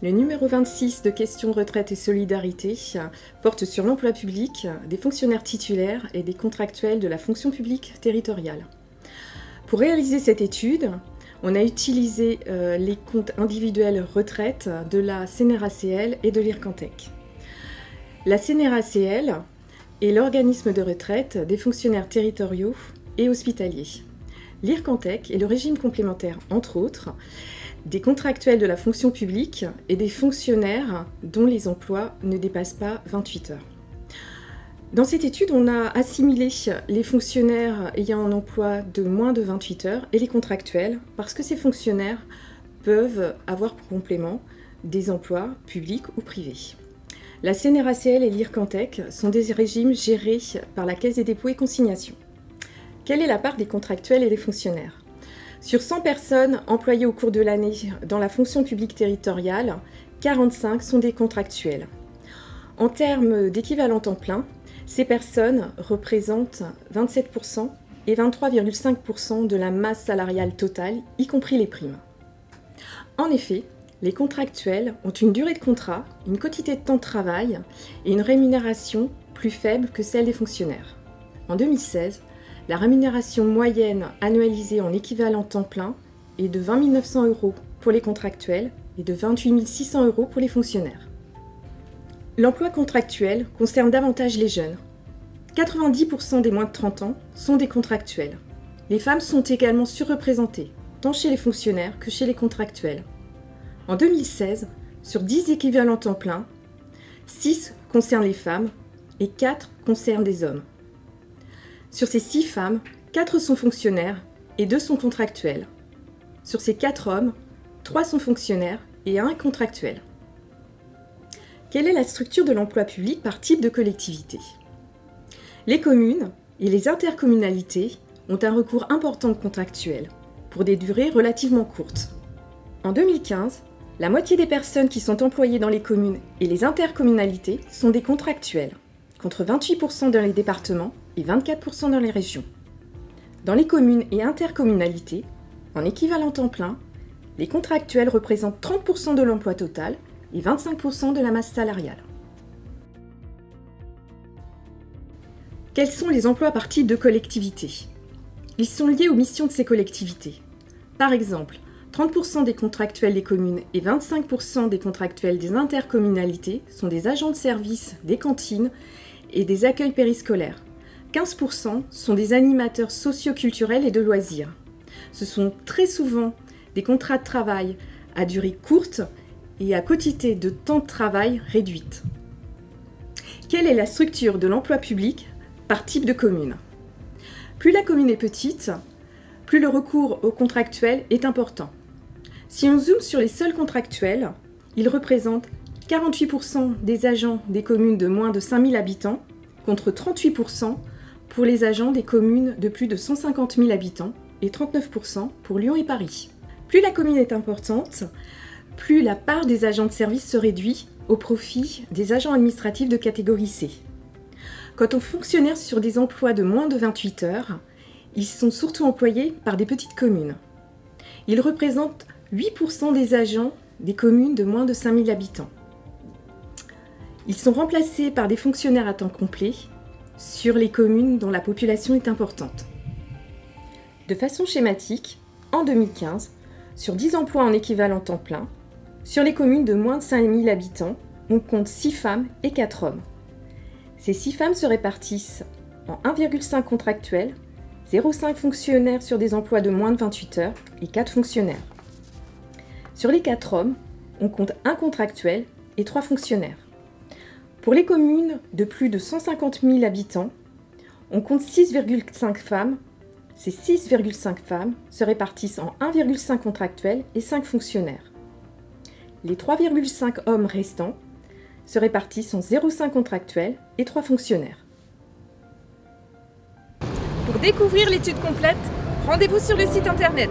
Le numéro 26 de Questions retraite et solidarité porte sur l'emploi public des fonctionnaires titulaires et des contractuels de la fonction publique territoriale. Pour réaliser cette étude, on a utilisé les comptes individuels retraite de la CNRACL et de l'IRCANTEC. La CNRACL est l'organisme de retraite des fonctionnaires territoriaux et hospitaliers. L'IRCANTEC est le régime complémentaire, entre autres, des contractuels de la fonction publique et des fonctionnaires dont les emplois ne dépassent pas 28 heures. Dans cette étude, on a assimilé les fonctionnaires ayant un emploi de moins de 28 heures et les contractuels parce que ces fonctionnaires peuvent avoir pour complément des emplois publics ou privés. La CNRACL et l'IRCANTEC sont des régimes gérés par la Caisse des dépôts et consignations. Quelle est la part des contractuels et des fonctionnaires ? Sur 100 personnes employées au cours de l'année dans la fonction publique territoriale, 45 sont des contractuels. En termes d'équivalent temps plein, ces personnes représentent 27% et 23,5% de la masse salariale totale, y compris les primes. En effet, les contractuels ont une durée de contrat, une quantité de temps de travail et une rémunération plus faible que celle des fonctionnaires. En 2016, la rémunération moyenne annualisée en équivalent temps plein est de 20 900 € pour les contractuels et de 28 600 € pour les fonctionnaires. L'emploi contractuel concerne davantage les jeunes. 90% des moins de 30 ans sont des contractuels. Les femmes sont également surreprésentées, tant chez les fonctionnaires que chez les contractuels. En 2016, sur 10 équivalents temps plein, 6 concernent les femmes et 4 concernent des hommes. Sur ces 6 femmes, 4 sont fonctionnaires et 2 sont contractuels. Sur ces 4 hommes, 3 sont fonctionnaires et 1 est contractuel. Quelle est la structure de l'emploi public par type de collectivité ? Les communes et les intercommunalités ont un recours important de contractuels, pour des durées relativement courtes. En 2015, la moitié des personnes qui sont employées dans les communes et les intercommunalités sont des contractuels, contre 28% dans les départements et 24% dans les régions. Dans les communes et intercommunalités, en équivalent temps plein, les contractuels représentent 30% de l'emploi total et 25% de la masse salariale. Quels sont les emplois par type de collectivité ? Ils sont liés aux missions de ces collectivités. Par exemple, 30% des contractuels des communes et 25% des contractuels des intercommunalités sont des agents de service, des cantines et des accueils périscolaires. 15% sont des animateurs socio-culturels et de loisirs. Ce sont très souvent des contrats de travail à durée courte et à quantité de temps de travail réduite. Quelle est la structure de l'emploi public par type de commune ? Plus la commune est petite, plus le recours aux contractuels est important. Si on zoome sur les seuls contractuels, ils représentent 48% des agents des communes de moins de 5000 habitants, contre 38% pour les agents des communes de plus de 150 000 habitants et 39% pour Lyon et Paris. Plus la commune est importante, plus la part des agents de service se réduit au profit des agents administratifs de catégorie C. Quant aux fonctionnaires sur des emplois de moins de 28 heures, ils sont surtout employés par des petites communes. Ils représentent 8% des agents des communes de moins de 5000 habitants. Ils sont remplacés par des fonctionnaires à temps complet sur les communes dont la population est importante. De façon schématique, en 2015, sur 10 emplois en équivalent temps plein, sur les communes de moins de 5000 habitants, on compte 6 femmes et 4 hommes. Ces 6 femmes se répartissent en 1,5 contractuels, 0,5 fonctionnaires sur des emplois de moins de 28 heures et 4 fonctionnaires. Sur les 4 hommes, on compte 1 contractuel et 3 fonctionnaires. Pour les communes de plus de 150 000 habitants, on compte 6,5 femmes. Ces 6,5 femmes se répartissent en 1,5 contractuels et 5 fonctionnaires. Les 3,5 hommes restants se répartissent en 0,5 contractuels et 3 fonctionnaires. Pour découvrir l'étude complète, rendez-vous sur le site internet.